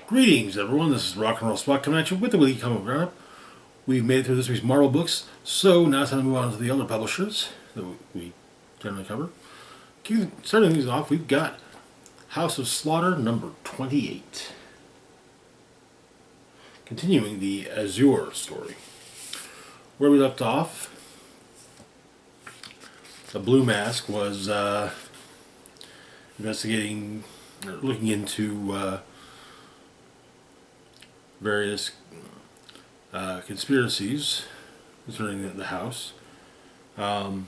Greetings, everyone. This is Rock and Roll Spot coming at you with the weekly comic roundup. We've made it through this week's Marvel books, so now it's time to move on to the other publishers that we generally cover. Starting these off, we've got House of Slaughter number 28. Continuing the Azure story. Where we left off, the Blue Mask was investigating, looking into various conspiracies concerning the house. And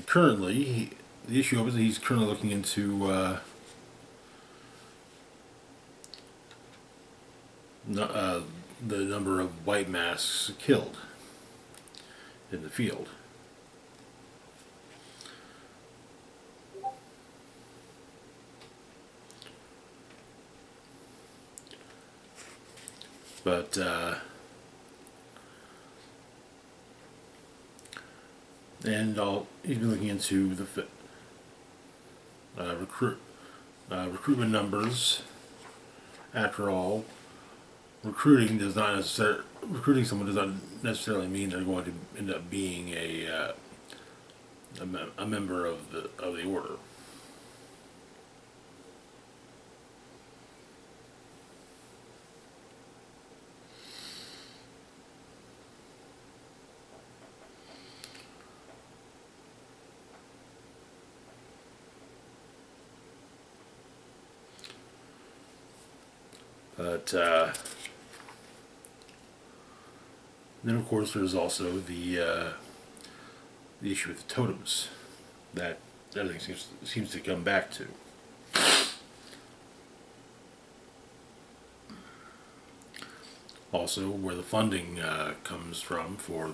currently, the issue of it is he's currently looking into the number of white masks killed in the field. But he's been looking into the recruitment numbers. After all, recruiting someone does not necessarily mean they're going to end up being a member of the order. But then, of course, there's also the issue with the totems that everything seems to come back to. Also, where the funding comes from for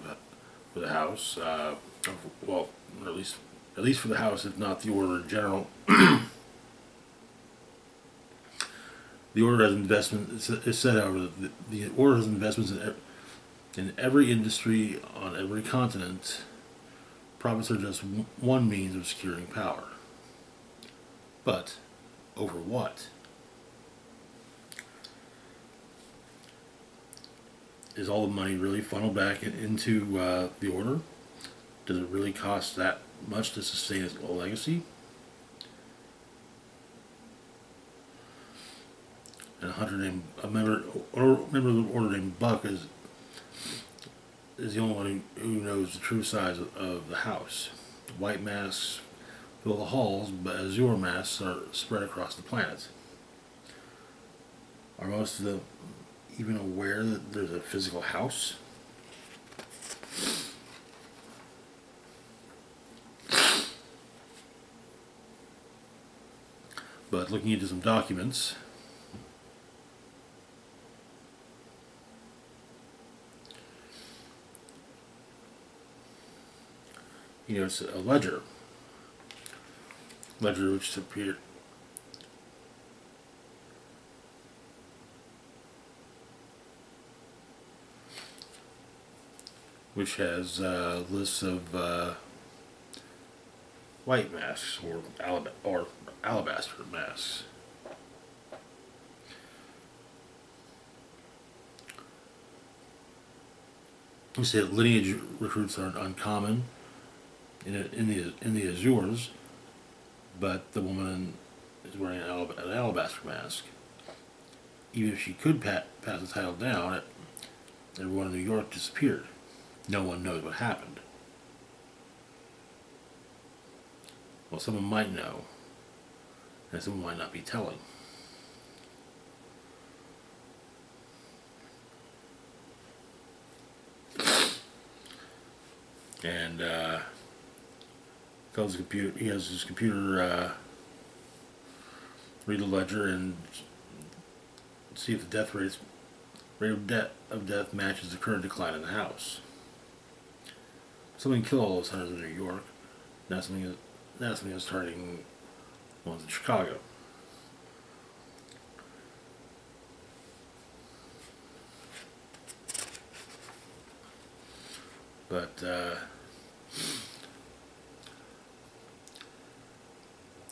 the house, well, or at least for the house, if not the order in general. The order has investments. It's said, however, that the order has investments in every industry on every continent. Profits are just one means of securing power. But over what? Is all the money really funneled back into the order? Does it really cost that much to sustain its legacy? And a member of the order named Buck is the only one who knows the true size of the house. White masks fill the halls, but azure masks are spread across the planet. Are most of them even aware that there's a physical house? But looking into some documents, it's a ledger which appeared which has lists of white masks or alabaster masks. You say that lineage recruits aren't uncommon in the Azures, but the woman is wearing an alabaster mask. Even if she could pass the title down, everyone in New York disappeared. No one knows what happened. Well, someone might know, and someone might not be telling. And he has his computer read the ledger and see if the rate of death matches the current decline in the house. Something killed all those hunters in New York. Now something is targeting ones in Chicago. But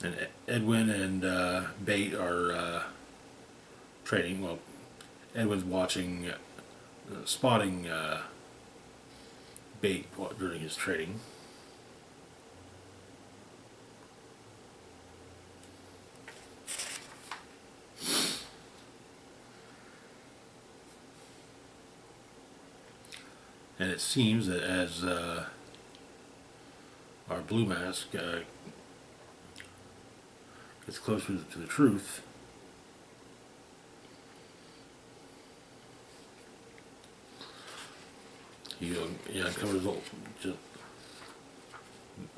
And Edwin and Bate are trading. Well, Edwin's watching, spotting Bate during his trading. And it seems that as our Blue Mask gets closer to the truth, he uncovers just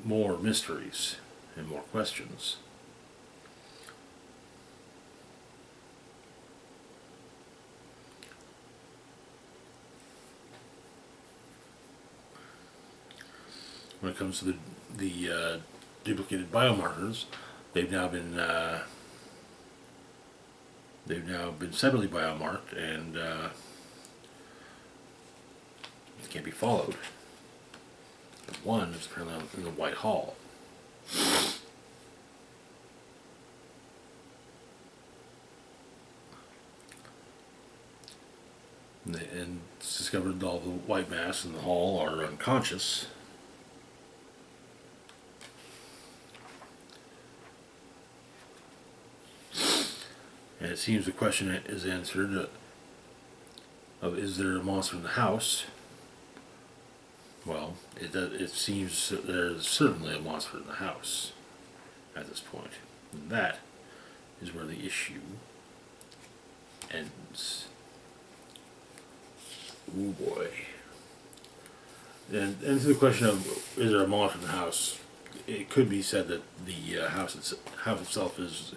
more mysteries and more questions. When it comes to the duplicated biomarkers, they've now been separately biomarked, and it can't be followed. But one is apparently in the White Hall. And it's discovered all the white masks in the hall are unconscious. And it seems the question is answered of is there a monster in the house? Well, it seems that there's certainly a monster in the house at this point. And that is where the issue ends. Oh boy. And to the question of is there a monster in the house, it could be said that the house itself is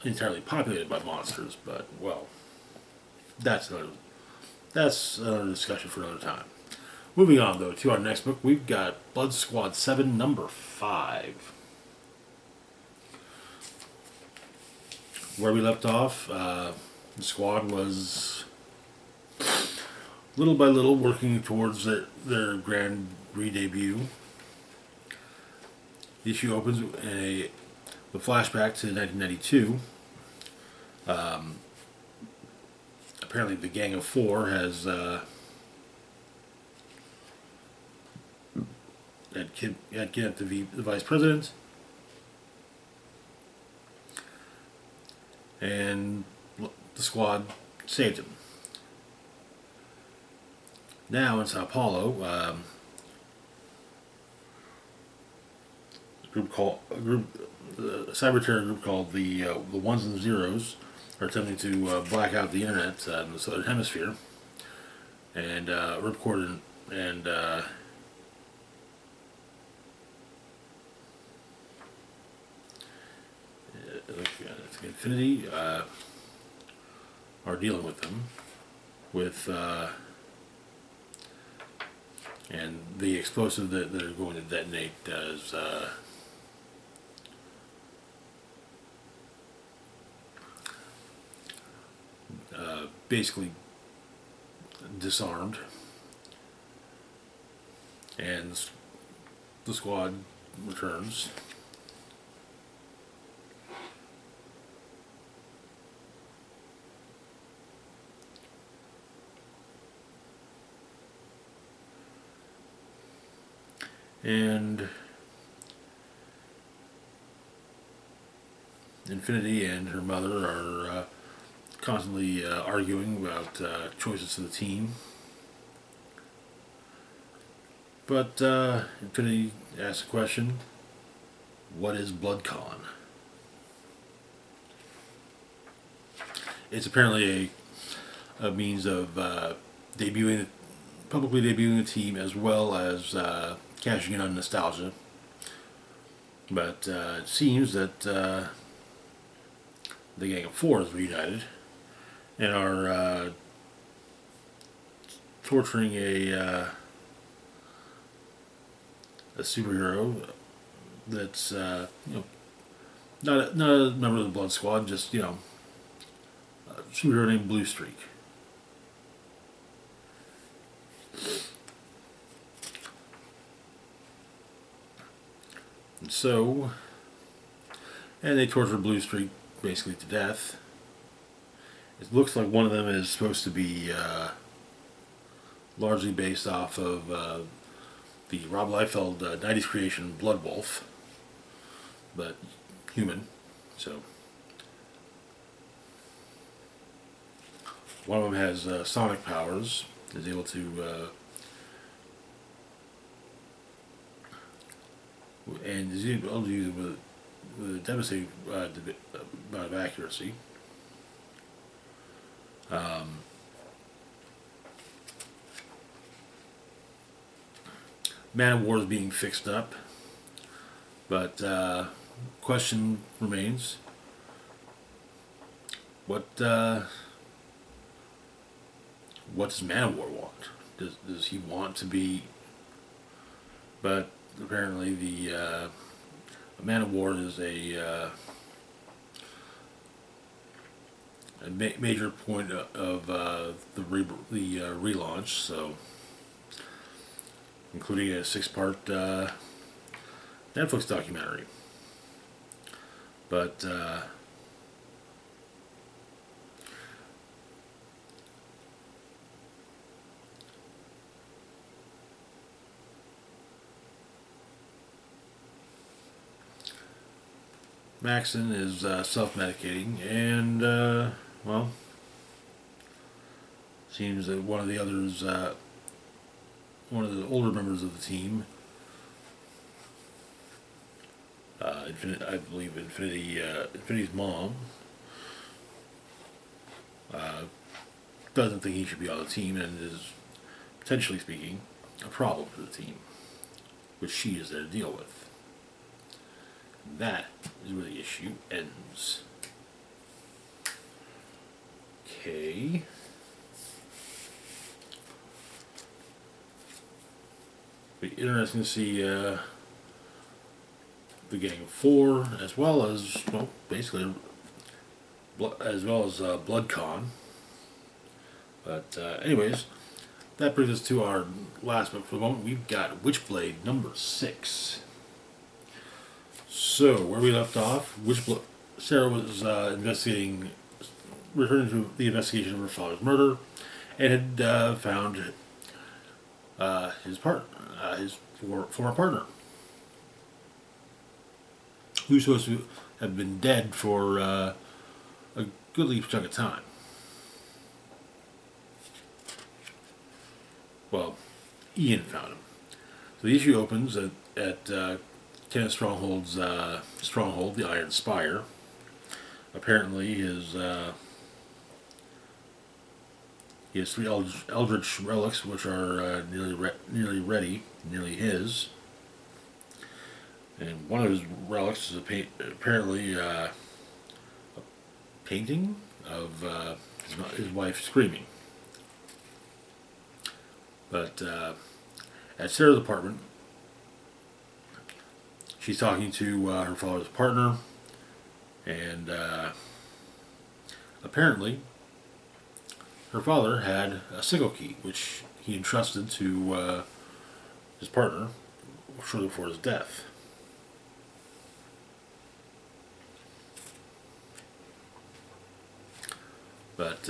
entirely populated by monsters, but, well, that's another discussion for another time. Moving on, though, to our next book, we've got Blood Squad 7, number 5. Where we left off, the squad was little by little working towards their grand re-debut. The issue opens in a flashback to 1992. Apparently the Gang of Four has had kidnapped the vice president, and the squad saved him. Now in Sao Paulo, a cyber terror group called the Ones and Zeros are attempting to black out the internet in the southern hemisphere, and Ripcord and Infinity are dealing with them, and the explosive that they're going to detonate is basically disarmed, and the squad returns. And Infinity and her mother are constantly arguing about choices to the team. But Infinity asks a question: what is BloodCon? It's apparently a means of publicly debuting the team, as well as cashing in on nostalgia. But it seems that the Gang of Four is reunited and are torturing a superhero that's not a member of the Blood Squad, just a superhero named Blue Streak. And so and they torture Blue Streak basically to death. It looks like one of them is supposed to be largely based off of the Rob Liefeld 90s creation Blood Wolf, but human. So one of them has sonic powers, is able to and is able to use it with a devastating amount of accuracy. Man of War is being fixed up, but question remains: what does Man of War want? Does he want to be? But apparently, the Man of War is a major point of the relaunch. So, including a 6-part Netflix documentary. But Maxon is self-medicating, and well, seems that one of the others, one of the older members of the team, I believe Infinity's mom, doesn't think he should be on the team, and is, potentially speaking, a problem for the team, which she is there to deal with. And that is where the issue ends. Okay. Be interesting to see the Gang of Four, as well as, well, basically, as well as BloodCon. But anyways, that brings us to our last book for the moment. We've got Witchblade number 6. So where we left off, Sarah was investigating, returning to the investigation of her father's murder, and had found his former partner, who's supposed to have been dead for a goodly chunk of time. Well, Ian found him. So the issue opens at Kenneth Stronghold's stronghold, the Iron Spire. Apparently, he has 3 eldritch relics, which are nearly his. And one of his relics is apparently a painting of his wife screaming. But at Sarah's apartment, she's talking to her father's partner, and apparently her father had a sickle key, which he entrusted to his partner shortly before his death. But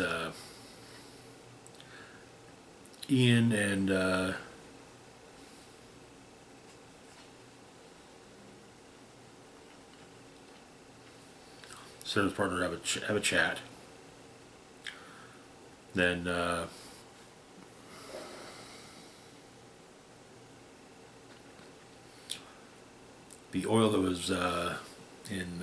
Ian and Sarah's partner have a chat. Then the oil that was in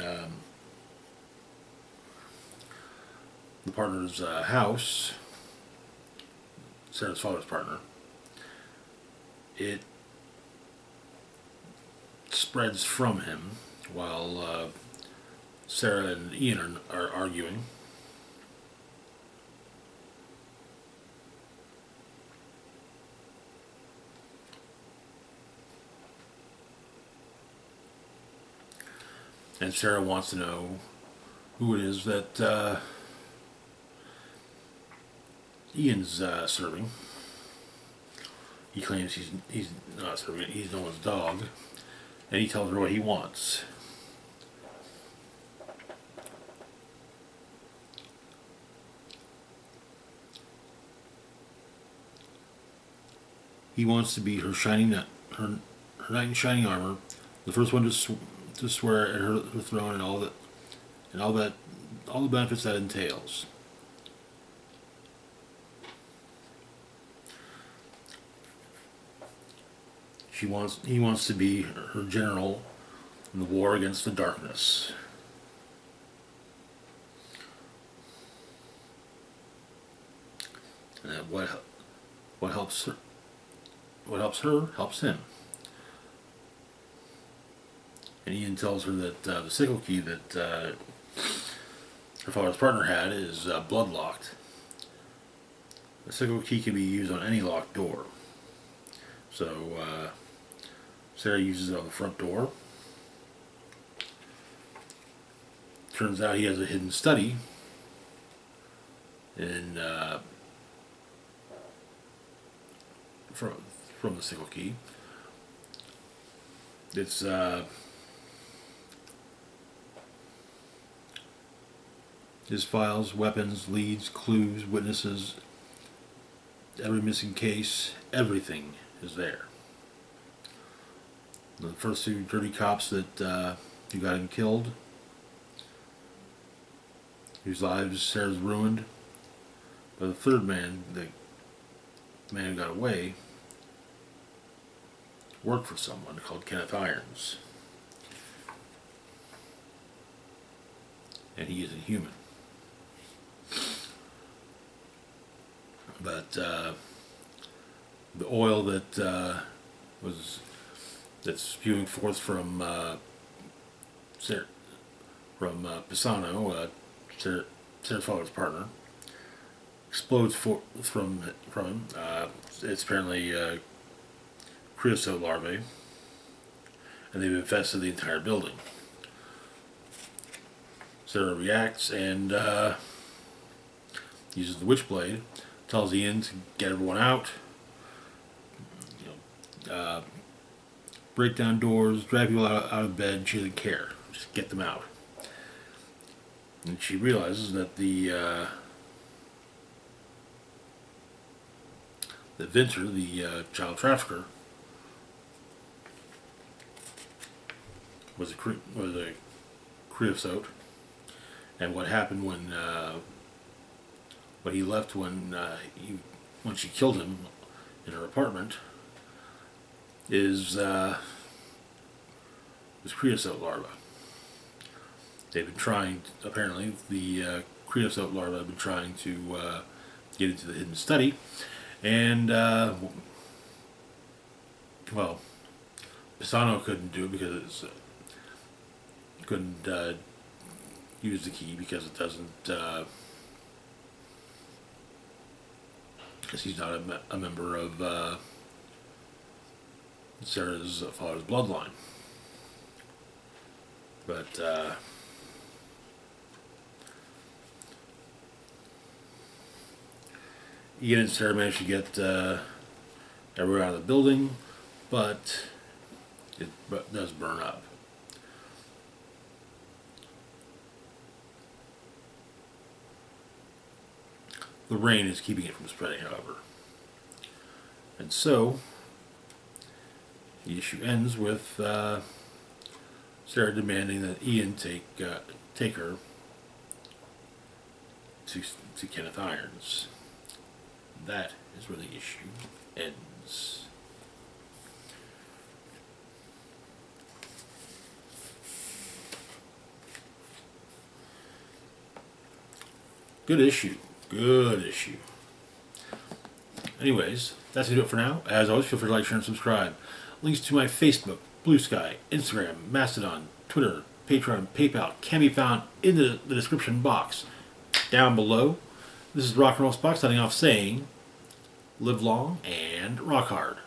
the partner's house, Sarah's father's partner, it spreads from him while Sarah and Ian are arguing. And Sarah wants to know who it is that Ian's serving. He claims he's not serving it, he's no one's dog. And he tells her what he wants. He wants to be her knight in shining armor, the first one to swear at her throne and all the benefits that entails. He wants to be her general in the war against the darkness. And what helps her helps him. And Ian tells her that the sickle key that her father's partner had is blood-locked. The sickle key can be used on any locked door. So Sarah uses it on the front door. Turns out he has a hidden study in from the sickle key. It's his files, weapons, leads, clues, witnesses, every missing case, everything is there. The first two dirty cops that who got him killed, whose lives Sarah's ruined, but the third man, the man who got away, worked for someone called Kenneth Irons, and he isn't human. But the oil that's spewing forth from Pisano, Sarah's father's partner, explodes from him. It's apparently creosote larvae, and they've infested the entire building. Sarah reacts and uses the Witchblade, tells Ian to get everyone out, break down doors, drag people out of bed. She doesn't care. Just get them out. And she realizes that that Vinter, the child trafficker, was a creosote, and what happened when he left when she killed him in her apartment is creosote larvae. They've been trying, apparently, the creosote larvae have been trying to get into the hidden study, and well, Pisano couldn't do it because couldn't use the key because it doesn't, because he's not a member of Sarah's father's bloodline. But Ian and Sarah managed to get everyone out of the building, but it does burn up. The rain is keeping it from spreading, however. And so, the issue ends with Sarah demanding that Ian take her to Kenneth Irons. That is where the issue ends. Good issue. Good issue. Anyways, that's going to do it for now. As always, feel free to like, share, and subscribe. Links to my Facebook, Blue Sky, Instagram, Mastodon, Twitter, Patreon, PayPal can be found in the description box down below. This is Rock and Roll Spock signing off saying, live long and rock hard.